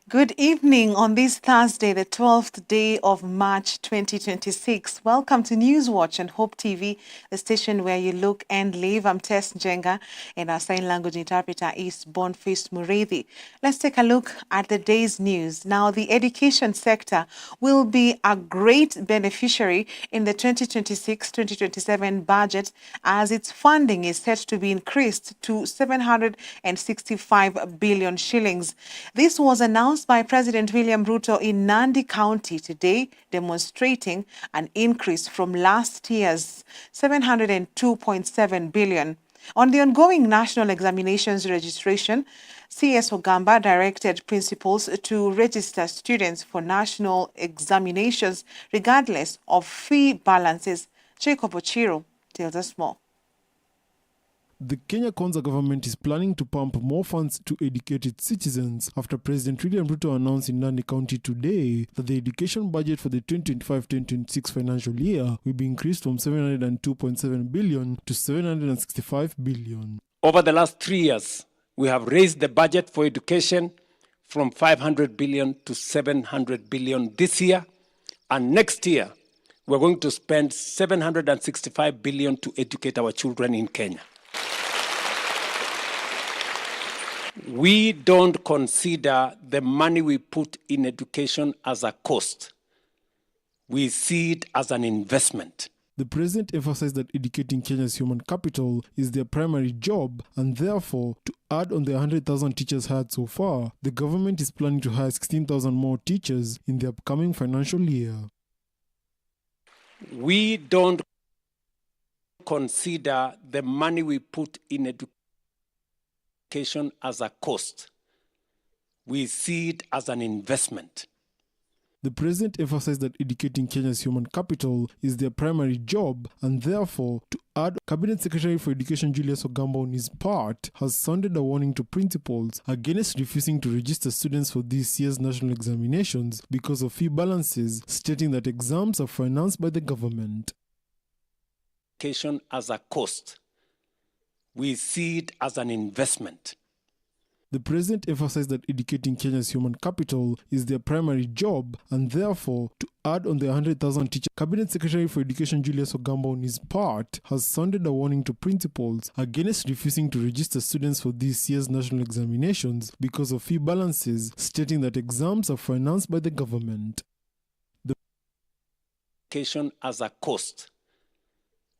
Good evening on this Thursday, the 12th day of March 2026. Welcome to Newswatch and Hope TV, the station where you look and live. I'm Tess Njenga, and our sign language interpreter is Boniface Mureithi. Let's take a look at the day's news. Now, the education sector will be a great beneficiary in the 2026-2027 budget, as its funding is set to be increased to 765 billion shillings. This was announced by President William Ruto in Nandi County today, demonstrating an increase from last year's 702.7 billion. On the ongoing national examinations registration, CS Ogamba directed principals to register students for national examinations regardless of fee balances. Jacob Ochiro tells us more. The Kenya Kwanza government is planning to pump more funds to educate its citizens after President William Ruto announced in Nandi County today that the education budget for the 2025-2026 financial year will be increased from 702.7 billion to 765 billion. Over the last 3 years, we have raised the budget for education from 500 billion to 700 billion this year, and next year we're going to spend 765 billion to educate our children in Kenya. We don't consider the money we put in education as a cost. We see it as an investment. The president emphasized that educating Kenya's human capital is their primary job, and therefore, to add on the 100,000 teachers hired so far, the government is planning to hire 16,000 more teachers in the upcoming financial year. We don't consider the money we put in education as a cost. We see it as an investment. The president emphasized that educating Kenya's human capital is their primary job, and therefore, to add, Cabinet Secretary for Education Julius Ogamba on his part has sounded a warning to principals against refusing to register students for this year's national examinations because of fee balances, stating that exams are financed by the government. Education as a cost. We see it as an investment. The president emphasized that educating Kenya's human capital is their primary job, and therefore, to add on the 100,000 teachers, Cabinet Secretary for Education Julius Ogamba on his part has sounded a warning to principals against refusing to register students for this year's national examinations because of fee balances, stating that exams are financed by the government. Education as a cost.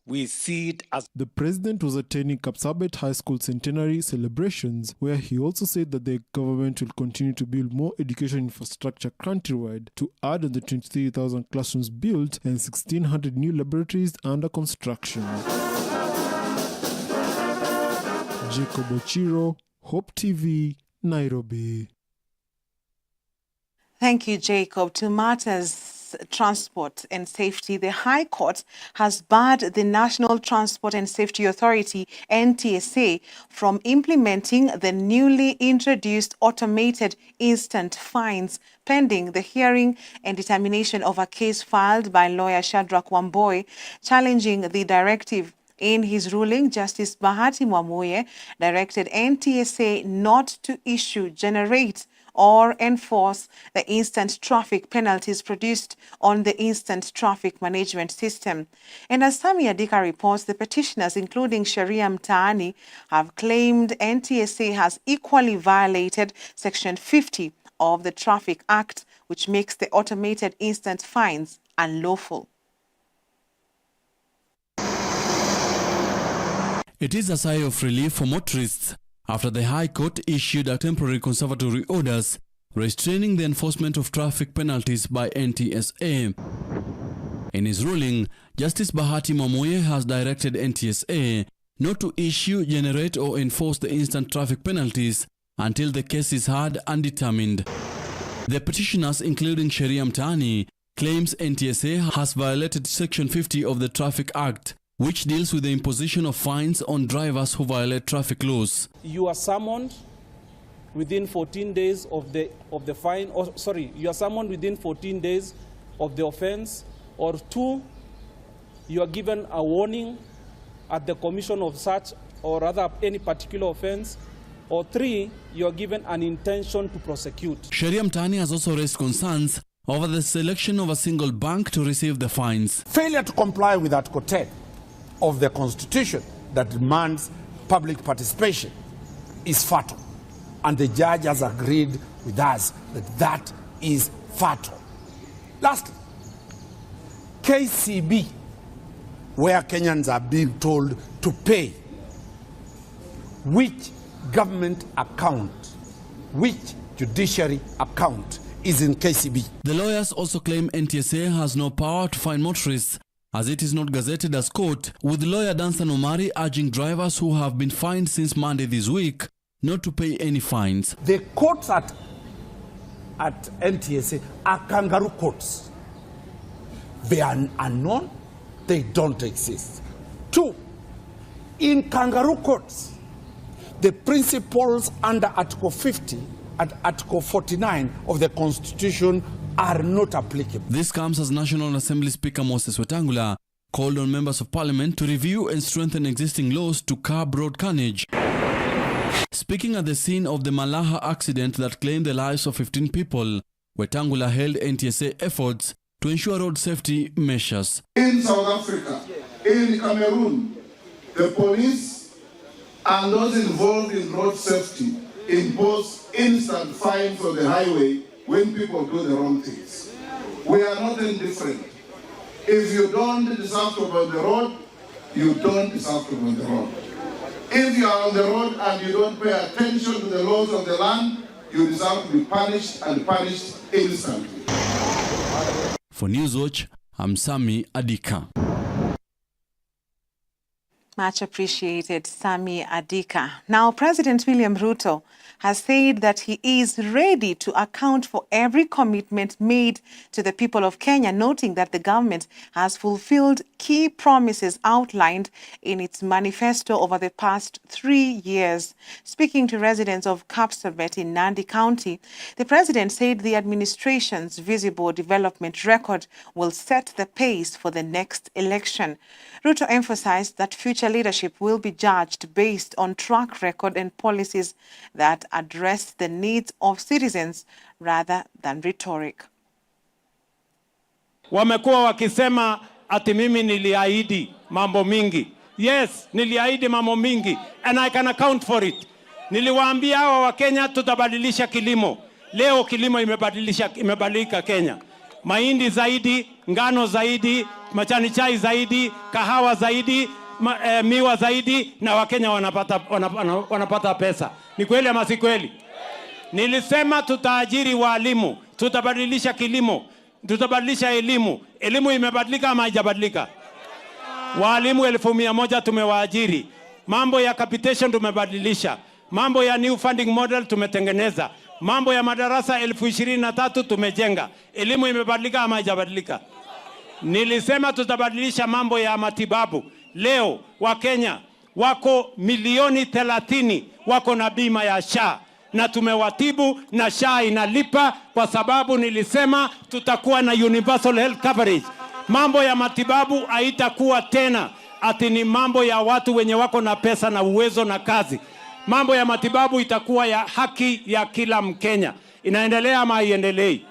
We see it as... The president was attending Kapsabet High School centenary celebrations, where he also said that the government will continue to build more education infrastructure countrywide to add on the 23,000 classrooms built and 1,600 new laboratories under construction. Jacob Ochiro, Hope TV, Nairobi. Thank you, Jacob. To matters transport and safety, the High Court has barred the National Transport and Safety Authority, NTSA, from implementing the newly introduced automated instant fines pending the hearing and determination of a case filed by lawyer Shadrack Wamboi challenging the directive. In his ruling, Justice Bahati Mwamuye directed NTSA not to issue, generate, or enforce the instant traffic penalties produced on the instant traffic management system. And as Sami Adika reports, the petitioners, including Sharia Mtaani, have claimed NTSA has equally violated Section 50 of the Traffic Act, which makes the automated instant fines unlawful. It is a sigh of relief for motorists after the High Court issued a temporary conservatory orders restraining the enforcement of traffic penalties by NTSA. In his ruling, Justice Bahati Mwamuye has directed NTSA not to issue, generate or enforce the instant traffic penalties until the case is heard and determined. The petitioners, including Sharia Mtaani, claims NTSA has violated Section 50 of the Traffic Act, which deals with the imposition of fines on drivers who violate traffic laws. You are summoned within 14 days of the fine, or sorry, you are summoned within 14 days of the offense, or 2, you are given a warning at the commission of such or rather any particular offense, or 3, you are given an intention to prosecute. Sheria Mtaani has also raised concerns over the selection of a single bank to receive the fines. Failure to comply with Article 10 of the Constitution that demands public participation is fatal. And the judge has agreed with us that that is fatal. Lastly, KCB, where Kenyans are being told to pay, which government account, which judiciary account is in KCB? The lawyers also claim NTSA has no power to fine motorists as it is not gazetted as court, with lawyer Dansan Omari urging drivers who have been fined since Monday this week not to pay any fines. The courts at NTSA are kangaroo courts. They are unknown, they don't exist. 2, in kangaroo courts, the principles under Article 50 and Article 49 of the Constitution are not applicable. This comes as National Assembly Speaker Moses Wetangula called on members of parliament to review and strengthen existing laws to curb road carnage. Speaking at the scene of the Malaha accident that claimed the lives of 15 people, Wetangula hailed NTSA efforts to ensure road safety measures. In South Africa, in Cameroon, the police and those involved in road safety impose instant fines on the highway when people do the wrong things. We are not indifferent. If you don't deserve to be on the road, you don't deserve to be on the road. If you are on the road and you don't pay attention to the laws of the land, you deserve to be punished, and punished instantly. For Newswatch, I'm Sami Adika. Much appreciated, Sami Adika. Now, President William Ruto has said that he is ready to account for every commitment made to the people of Kenya, noting that the government has fulfilled key promises outlined in its manifesto over the past 3 years. Speaking to residents of Kapsabet in Nandi County, the president said the administration's visible development record will set the pace for the next election. Ruto emphasized that future leadership will be judged based on track record and policies that address the needs of citizens rather than rhetoric. Wamekuwa wakisema ati mimi niliahidi mambo mingi. Yes, niliahidi mambo mingi and I can account for it. Niliwaambia hawa wa Kenya tutabadilisha kilimo. Leo kilimo imebadilika Kenya. Mahindi zaidi, ngano zaidi, majani chai zaidi, kahawa zaidi, miwa zaidi, na Wakenya wanapata pesa. Ni kweli ama si kweli? Nilisema tutaajiri walimu, tutabadilisha kilimo, tutabadilisha elimu. Elimu imebadilika ama haijabadilika? Walimu 1,100 tumewaajiri. Mambo ya capitation tumebadilisha. Mambo ya new funding model tumetengeneza. Mambo ya madarasa 23,000 tumejenga. Elimu imebadilika ama haijabadilika? Nilisema tutabadilisha mambo ya matibabu. Leo Wakenya wako milioni 30 wako na bima ya SHA na tumewatibu na SHA inalipa, kwa sababu nilisema tutakuwa na universal health coverage. Mambo ya matibabu haitakuwa tena ati ni mambo ya watu wenye wako na pesa na uwezo na kazi. Mambo ya matibabu itakuwa ya haki ya kila Mkenya. Inaendelea ama haiendelei?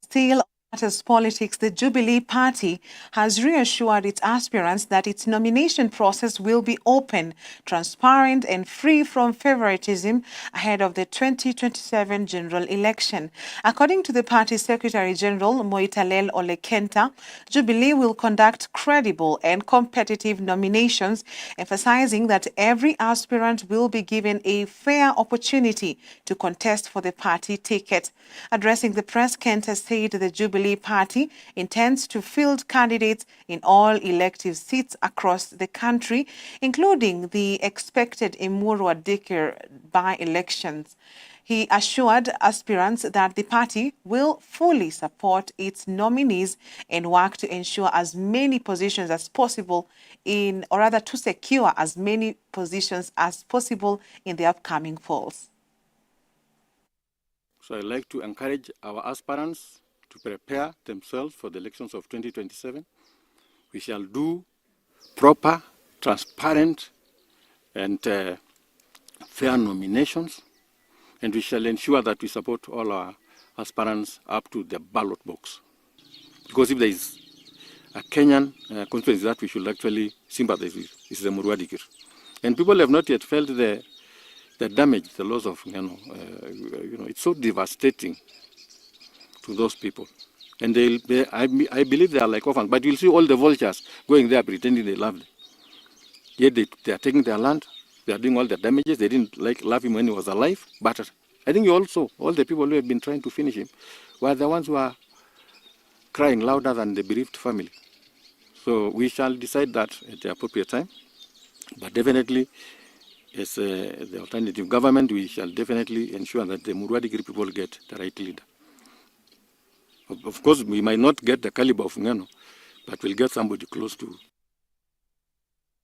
Still matters politics, the Jubilee Party has reassured its aspirants that its nomination process will be open, transparent and free from favoritism ahead of the 2027 general election. According to the party's Secretary General, Moitalel Olekenta, Jubilee will conduct credible and competitive nominations, emphasizing that every aspirant will be given a fair opportunity to contest for the party ticket. Addressing the press, Kenta said the Jubilee Party intends to field candidates in all elective seats across the country, including the expected Emurua Dikir by-elections. He assured aspirants that the party will fully support its nominees and work to ensure as many positions as possible to secure as many positions as possible in the upcoming polls. So I'd like to encourage our aspirants to prepare themselves for the elections of 2027. We shall do proper, transparent, and fair nominations, and we shall ensure that we support all our aspirants up to the ballot box. Because if there is a Kenyan constituency that we should actually sympathize with, is the Murwadikir. And people have not yet felt the damage, the loss of, it's so devastating to those people. And I believe they are like orphans, but you'll see all the vultures going there pretending they love them. Yet they are taking their land, they are doing all the damages. They didn't love him when he was alive. But I think also all the people who have been trying to finish him were the ones who are crying louder than the bereaved family. So we shall decide that at the appropriate time. But definitely, as the alternative government, we shall definitely ensure that the Murwadikir people get the right leader. Of course, we might not get the caliber of Ngeno, but we'll get somebody close to.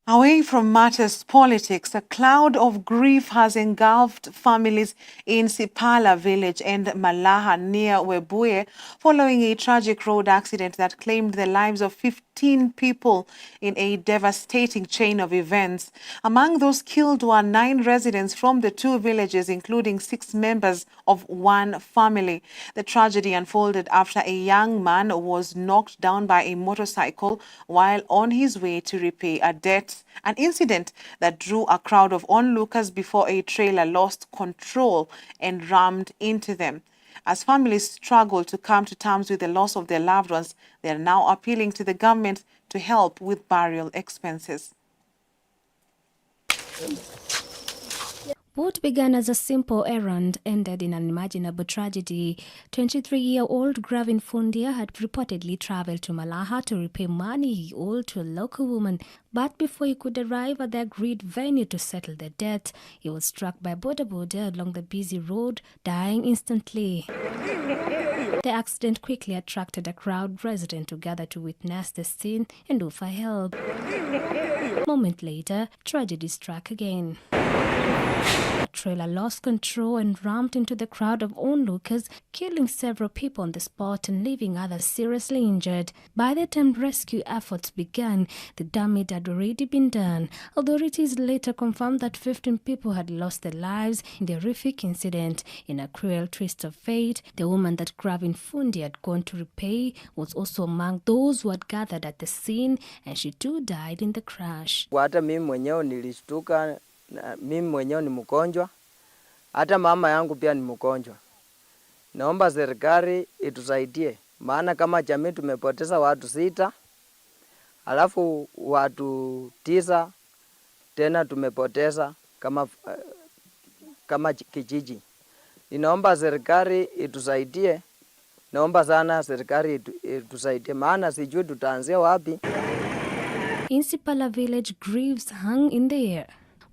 Away from matters politics, a cloud of grief has engulfed families in Sipala village and Malaha near Webuye following a tragic road accident that claimed the lives of 15 people in a devastating chain of events. Among those killed were 9 residents from the 2 villages, including 6 members of one family. The tragedy unfolded after a young man was knocked down by a motorcycle while on his way to repay a debt. An incident that drew a crowd of onlookers before a trailer lost control and rammed into them. As families struggle to come to terms with the loss of their loved ones, they are now appealing to the government to help with burial expenses. What began as a simple errand ended in an unimaginable tragedy. 23-year-old Gravin Fundia had reportedly traveled to Malaha to repay money he owed to a local woman. But before he could arrive at the agreed venue to settle the debt, he was struck by boda along the busy road, dying instantly. The accident quickly attracted a crowd resident to gather to witness the scene and offer help. A moment later, tragedy struck again. The trailer lost control and rammed into the crowd of onlookers, killing several people on the spot and leaving others seriously injured. By the time rescue efforts began, the damage had already been done. Authorities later confirmed that 15 people had lost their lives in the horrific incident. In a cruel twist of fate, the woman that Gravin Fundi had gone to repay was also among those who had gathered at the scene, and she too died in the crash. Hata mimi mwenyewe nilishtuka. Mimi mwenyewe ni mgonjwa, hata mama yangu pia ni mgonjwa. Naomba serikali itusaidie, maana kama jamii tumepoteza watu 6, alafu watu 9 tena tumepoteza kama kijiji. Ninaomba serikali itusaidie, naomba sana serikali itusaidie, maana sijui tutaanzia wapi. In Sipala village, griefs hung in the air.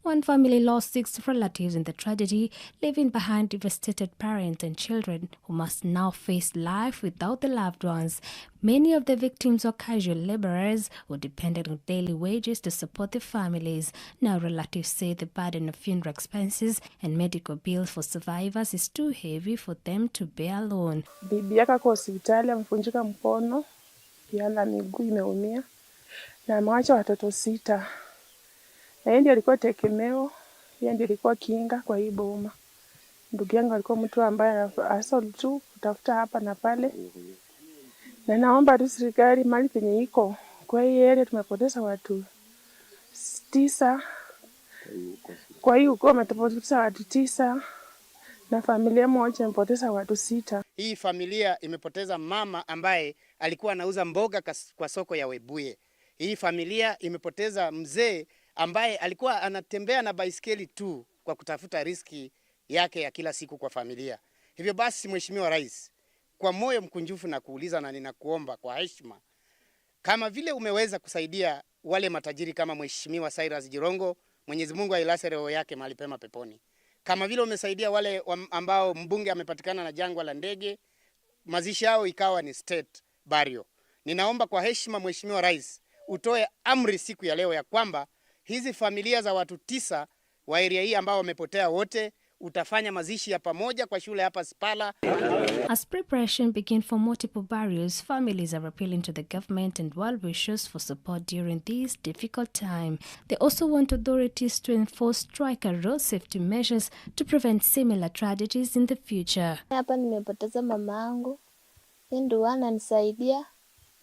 One family lost 6 relatives in the tragedy, leaving behind devastated parents and children who must now face life without their loved ones. Many of the victims were casual laborers who depended on daily wages to support their families. Now relatives say the burden of funeral expenses and medical bills for survivors is too heavy for them to bear alone. Bibi yake kwa hospitali amevunjika mkono, pia na miguu imeumia, na ameacha watoto 6. Na yeye ndiye alikuwa tegemeo, yeye ndiye alikuwa kinga kwa hii boma. Ndugu yangu alikuwa mtu ambaye hustle tu kutafuta hapa na pale. Na naomba tu serikali mali penye iko. Kwa hiyo area tumepoteza watu 9. Kwa hiyo uko tumepoteza watu 9 na familia moja imepoteza watu 6. Hii familia imepoteza mama ambaye alikuwa anauza mboga kwa soko ya Webuye. Hii familia imepoteza mzee ambaye alikuwa anatembea na baisikeli tu kwa kutafuta riski yake ya kila siku kwa familia. Hivyo basi, Mheshimiwa Rais, kwa moyo mkunjufu na kuuliza na ninakuomba kwa heshima, kama vile umeweza kusaidia wale matajiri kama Mheshimiwa Cyrus Jirongo, Mwenyezi Mungu ailaze roho yake mahali pema peponi. Kama vile umesaidia wale ambao mbunge amepatikana na jangwa la ndege, mazishi yao ikawa ni state burial. Ninaomba kwa heshima, Mheshimiwa Rais, utoe amri siku ya leo ya kwamba hizi familia za watu 9 wa area hii ambao wamepotea wote utafanya mazishi ya pamoja kwa shule hapa Spala. As preparation begins for multiple burials, families are appealing to the government and well-wishers for support during this difficult time. They also want authorities to enforce stricter road safety measures to prevent similar tragedies in the future. Hapa nimepoteza mama yangu, ndio ananisaidia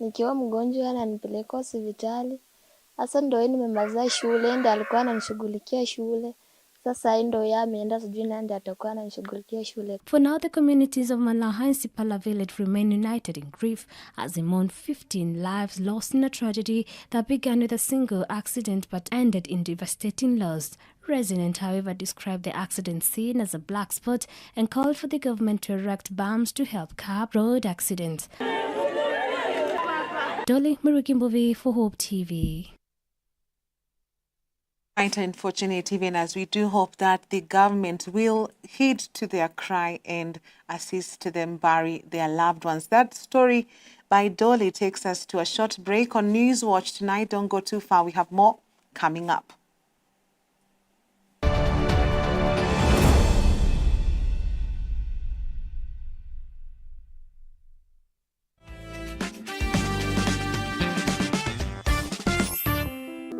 nikiwa mgonjwa, ananipeleka hospitali. Sasa ndio nimemaliza shule, ndio alikuwa ananishughulikia shule. Sasa ndio yeye ameenda, sijui nani atakuwa ananishughulikia shule. For now, the communities of Malaha and Sipala village remain united in grief as they mourn 15 lives lost in a tragedy that began with a single accident but ended in devastating loss. Residents, however, described the accident scene as a black spot and called for the government to erect berms to help curb road accidents. Dolly Murukimbovi for Hope TV. Quite unfortunate, even as we do hope that the government will heed to their cry and assist them bury their loved ones. That story by Dolly takes us to a short break on Newswatch tonight. Don't go too far. We have more coming up.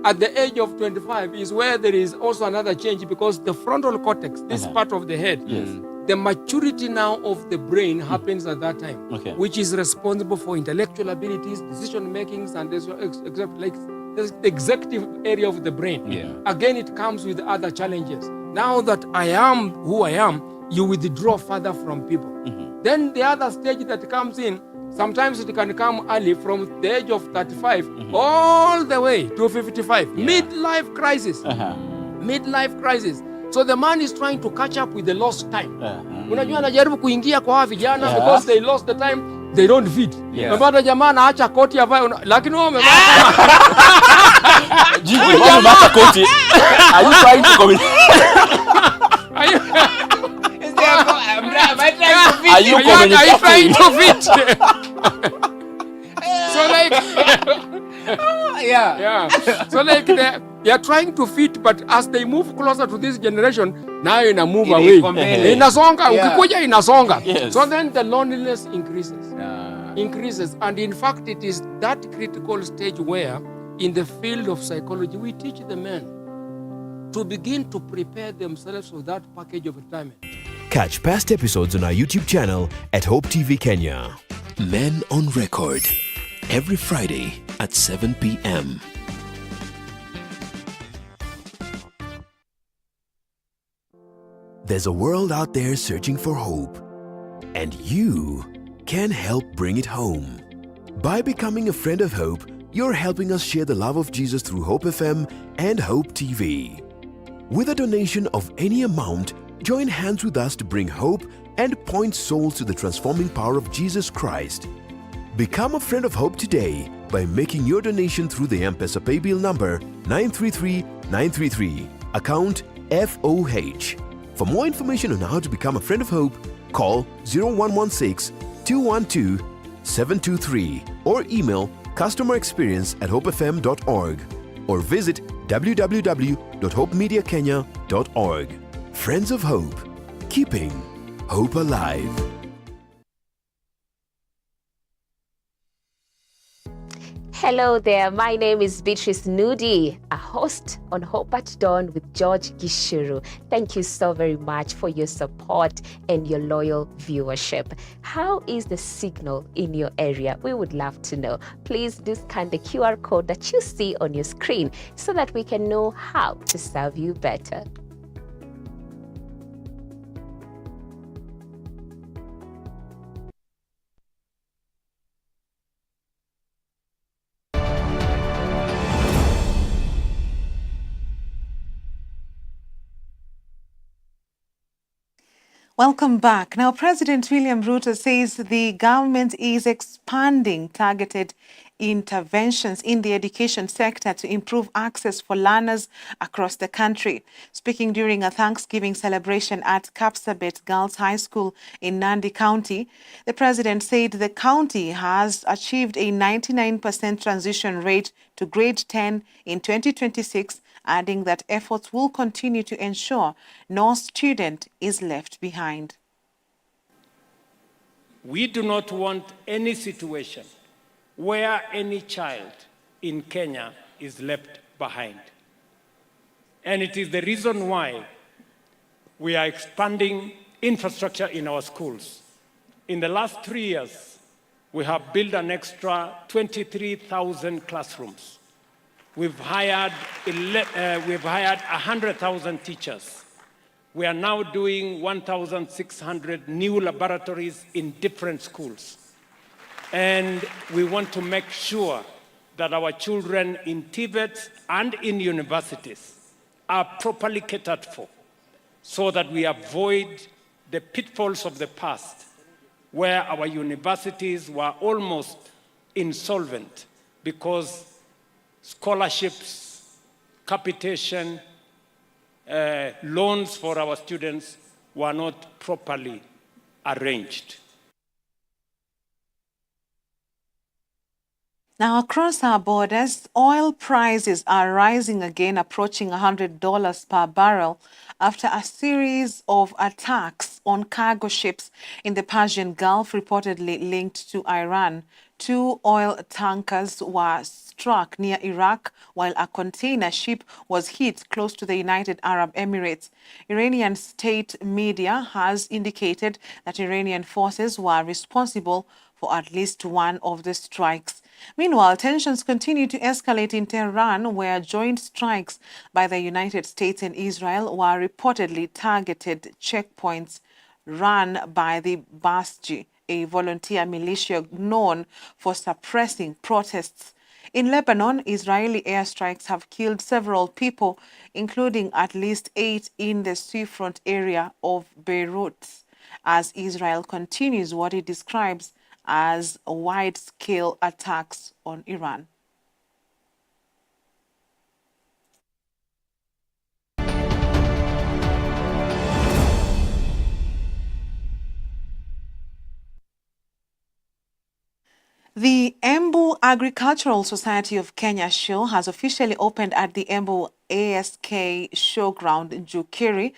At the age of 25 is where there is also another change, because the frontal cortex, this part of the head, the maturity now of the brain happens at that time, which is responsible for intellectual abilities, decision makings, and like the executive area of the brain. Again, it comes with other challenges. Now that I am who I am, you withdraw further from people. Then the other stage that comes in, sometimes it can come early from the age of 35 all the way to 55. Midlife crisis. Midlife crisis. So the man is trying to catch up with the lost time. Unajua anajaribu kuingia kwa vijana because they lost the time, they don't fit. Unapata jamaa anaacha koti avae, lakini wao wamevaa Jibu wamevaa koti. Are you trying to communicate? Are you trying to fit? So like, so like they are trying to fit, but as they move closer to this generation, now ina move away. Inasonga, ukikuja inasonga. So then the loneliness increases, and in fact it is that critical stage where in the field of psychology we teach the men to begin to prepare themselves for that package of retirement. Catch past episodes on our YouTube channel at Hope TV Kenya. Men on Record, every Friday at 7 p.m. There's a world out there searching for hope, and you can help bring it home. By becoming a friend of Hope, you're helping us share the love of Jesus through Hope FM and Hope TV. With a donation of any amount, join hands with us to bring hope and point souls to the transforming power of Jesus Christ. Become a friend of Hope today by making your donation through the M-Pesa paybill number 933933, account FOH. For more information on how to become a friend of Hope, call 0116-212-723 or email customerexperience@hopefm.org or visit www.hopemediakenya.org. Friends of Hope, keeping hope alive. Hello there, my name is Beatrice Nudi, a host on Hope at Dawn with George Gishuru. Thank you so very much for your support and your loyal viewership. How is the signal in your area? We would love to know. Please do scan the QR code that you see on your screen so that we can know how to serve you better. Welcome back. Now, President William Ruto says the government is expanding targeted interventions in the education sector to improve access for learners across the country. Speaking during a Thanksgiving celebration at Kapsabet Girls High School in Nandi County, the president said the county has achieved a 99% transition rate to grade 10 in 2026 adding that efforts will continue to ensure no student is left behind. We do not want any situation where any child in Kenya is left behind. And it is the reason why we are expanding infrastructure in our schools. In the last 3 years, we have built an extra 23,000 classrooms. We've hired 100,000 teachers. We are now doing 1,600 new laboratories in different schools. And we want to make sure that our children in TVETs and in universities are properly catered for, so that we avoid the pitfalls of the past, where our universities were almost insolvent because scholarships, capitation, loans for our students were not properly arranged. Now, across our borders, oil prices are rising again, approaching $100 per barrel after a series of attacks on cargo ships in the Persian Gulf, reportedly linked to Iran. 2 oil tankers were struck near Iraq, while a container ship was hit close to the United Arab Emirates. Iranian state media has indicated that Iranian forces were responsible for at least one of the strikes. Meanwhile, tensions continue to escalate in Tehran, where joint strikes by the United States and Israel were reportedly targeted checkpoints run by the Basji, a volunteer militia known for suppressing protests. In Lebanon, Israeli airstrikes have killed several people, including at least 8 in the seafront area of Beirut, as Israel continues what it describes as wide-scale attacks on Iran. The Embu Agricultural Society of Kenya show has officially opened at the Embu ASK Showground in Jukiri,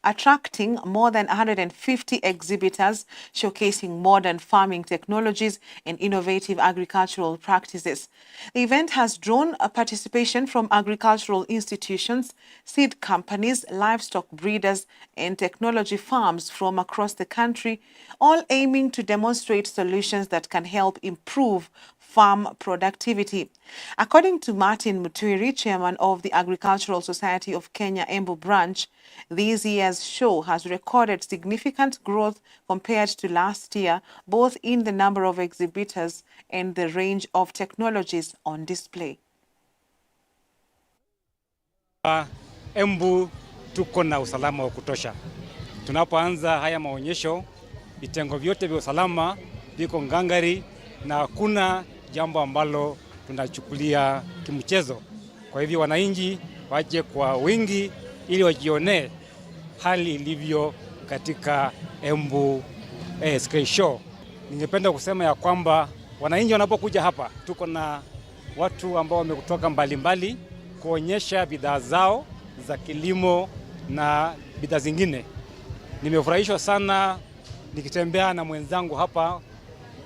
attracting more than 150 exhibitors showcasing modern farming technologies and innovative agricultural practices. The event has drawn a participation from agricultural institutions, seed companies, livestock breeders, and technology farms from across the country, all aiming to demonstrate solutions that can help improve farm productivity. According to Martin Mutwiri, chairman of the Agricultural Society of Kenya Embu branch, this year's show has recorded significant growth compared to last year, both in the number of exhibitors and the range of technologies on display. Embu tuko na usalama wa kutosha. Tunapoanza haya maonyesho, vitengo vyote vya usalama viko ngangari na hakuna jambo ambalo tunachukulia kimchezo. Kwa hivyo wananchi waje kwa wingi ili wajionee hali ilivyo katika Embu ASK Show. Ningependa kusema ya kwamba wananchi wanapokuja hapa, tuko na watu ambao wamekutoka mbalimbali kuonyesha bidhaa zao za kilimo na bidhaa zingine. Nimefurahishwa sana nikitembea na mwenzangu hapa.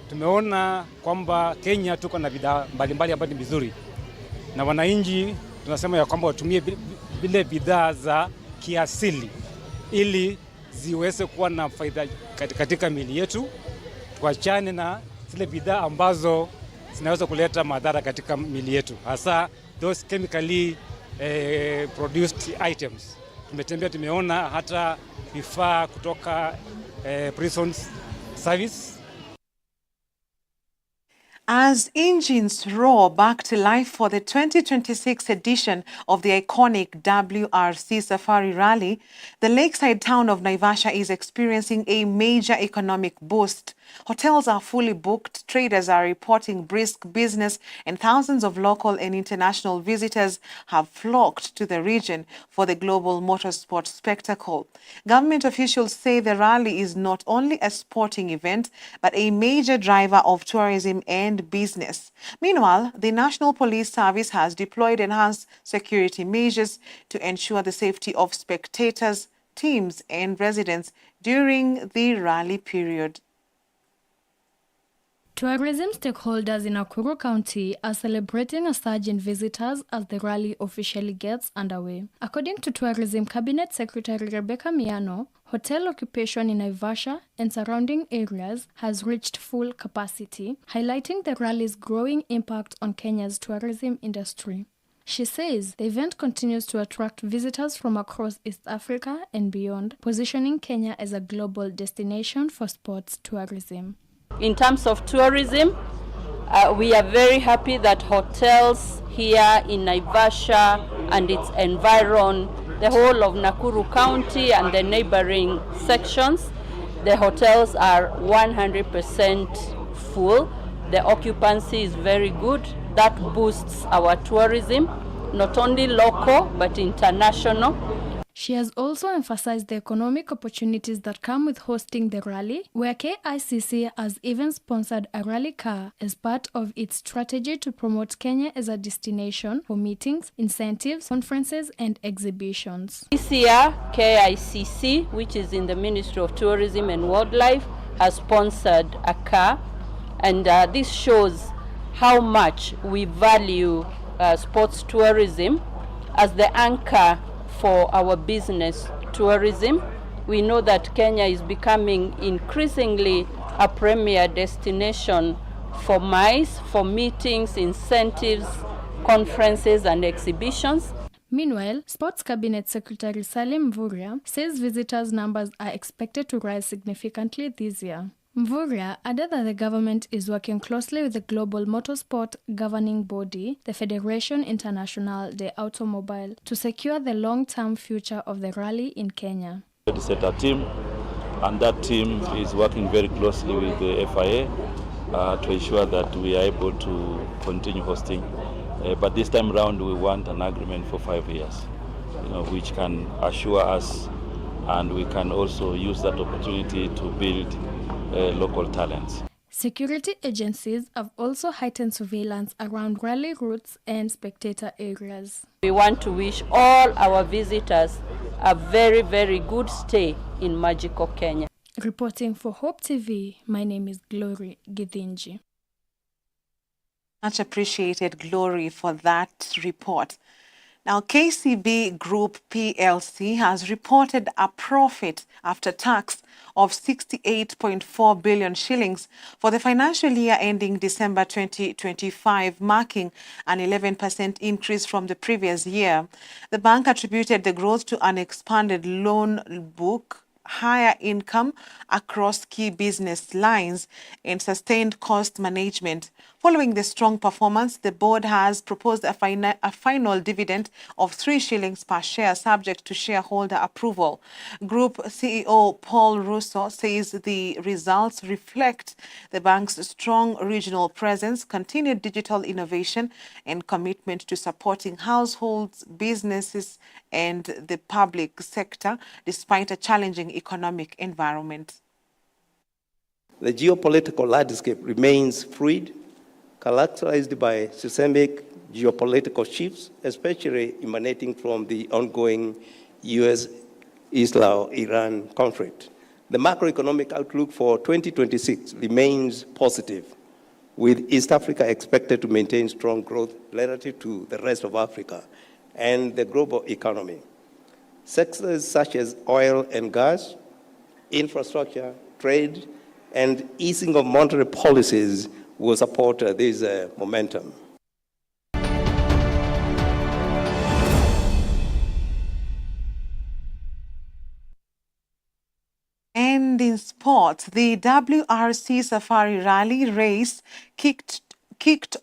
Tumeona kwamba Kenya tuko na bidhaa mbalimbali ambazo ni vizuri, na wananchi tunasema ya kwamba watumie vile bidhaa za kiasili ili ziweze kuwa na faida katika miili yetu, tuachane na zile bidhaa ambazo zinaweza kuleta madhara katika miili yetu, hasa those chemically produced items. Tumetembea, tumeona hata vifaa kutoka prisons service. As engines roar back to life for the 2026 edition of the iconic WRC Safari Rally, the lakeside town of Naivasha is experiencing a major economic boost. Hotels are fully booked, traders are reporting brisk business, and thousands of local and international visitors have flocked to the region for the global motorsport spectacle. Government officials say the rally is not only a sporting event, but a major driver of tourism and and business. Meanwhile, the National Police Service has deployed enhanced security measures to ensure the safety of spectators, teams, and residents during the rally period. Tourism stakeholders in Nakuru County are celebrating a surge in visitors as the rally officially gets underway. According to Tourism Cabinet Secretary Rebecca Miano, hotel occupation in Naivasha and surrounding areas has reached full capacity, highlighting the rally's growing impact on Kenya's tourism industry. She says the event continues to attract visitors from across East Africa and beyond, positioning Kenya as a global destination for sports tourism. In terms of tourism, we are very happy that hotels here in Naivasha and its environ, the whole of Nakuru County and the neighboring sections, the hotels are 100% full. The occupancy is very good. That boosts our tourism, not only local but international. She has also emphasized the economic opportunities that come with hosting the rally, where KICC has even sponsored a rally car as part of its strategy to promote Kenya as a destination for meetings, incentives, conferences, and exhibitions. This year, KICC, which is in the Ministry of Tourism and Wildlife, has sponsored a car, and this shows how much we value sports tourism as the anchor for our business tourism. We know that Kenya is becoming increasingly a premier destination for MICE, for meetings, incentives, conferences, and exhibitions. Meanwhile, Sports Cabinet Secretary Salim Mvurya says visitors' numbers are expected to rise significantly this year. Mvurya added that the government is working closely with the global motorsport governing body, the Fédération Internationale des Automobiles, to secure the long-term future of the rally in Kenya. We set a team, and that team is working very closely with the FIA to ensure that we are able to continue hosting. But this time around, we want an agreement for 5 years, which can assure us, and we can also use that opportunity to build local talents. Security agencies have also heightened surveillance around rally routes and spectator areas. We want to wish all our visitors a very, very good stay in magical Kenya. Reporting for Hope TV, my name is Glory Githinji. Much appreciated, Glory, for that report. Now, KCB Group PLC has reported a profit after tax of 68.4 billion shillings for the financial year ending December 2025, marking an 11% increase from the previous year. The bank attributed the growth to an expanded loan book, higher income across key business lines, and sustained cost management. Following the strong performance, the board has proposed a final dividend of 3 shillings per share, subject to shareholder approval. Group CEO Paul Russo says the results reflect the bank's strong regional presence, continued digital innovation, and commitment to supporting households, businesses, and the public sector, despite a challenging economic environment. The geopolitical landscape remains fluid, characterized by systemic geopolitical shifts, especially emanating from the ongoing U.S.-Israel-Iran conflict. The macroeconomic outlook for 2026 remains positive, with East Africa expected to maintain strong growth relative to the rest of Africa and the global economy. Sectors such as oil and gas, infrastructure, trade, and easing of monetary policies will support this momentum. And in sports, the WRC Safari Rally race kicked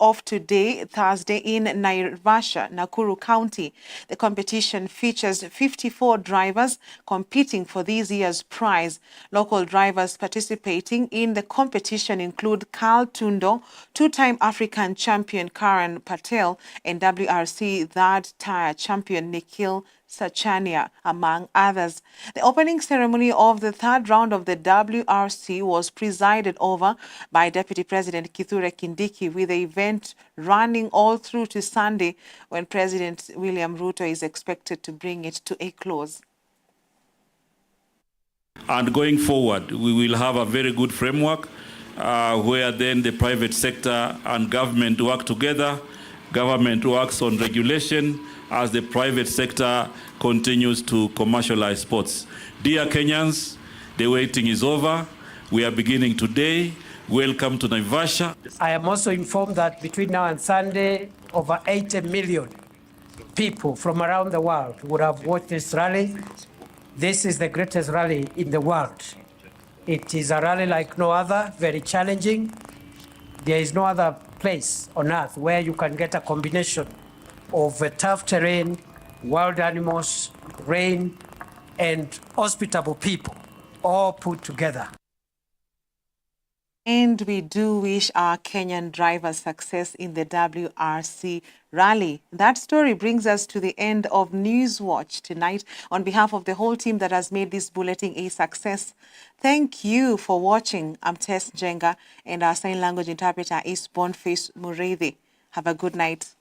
off today, Thursday, in Naivasha, Nakuru County. The competition features 54 drivers competing for this year's prize. Local drivers participating in the competition include Carl Tundo, two-time African champion Karan Patel, and WRC third-tier champion Nikhil Sachania, among others. The opening ceremony of the third round of the WRC was presided over by Deputy President Kithure Kindiki, with the event running all through to Sunday, when President William Ruto is expected to bring it to a close. And going forward, we will have a very good framework where then the private sector and government work together. Government works on regulation as the private sector continues to commercialize sports. Dear Kenyans, the waiting is over. We are beginning today. Welcome to Naivasha. I am also informed that between now and Sunday, over 80 million people from around the world would have watched this rally. This is the greatest rally in the world. It is a rally like no other, very challenging. There is no other place on earth where you can get a combination of a tough terrain, wild animals, rain, and hospitable people, all put together. And we do wish our Kenyan drivers success in the WRC rally. That story brings us to the end of Newswatch tonight. On behalf of the whole team that has made this bulletin a success, thank you for watching. I'm Tess Njenga, and our sign language interpreter is Boniface Mureithi. Have a good night.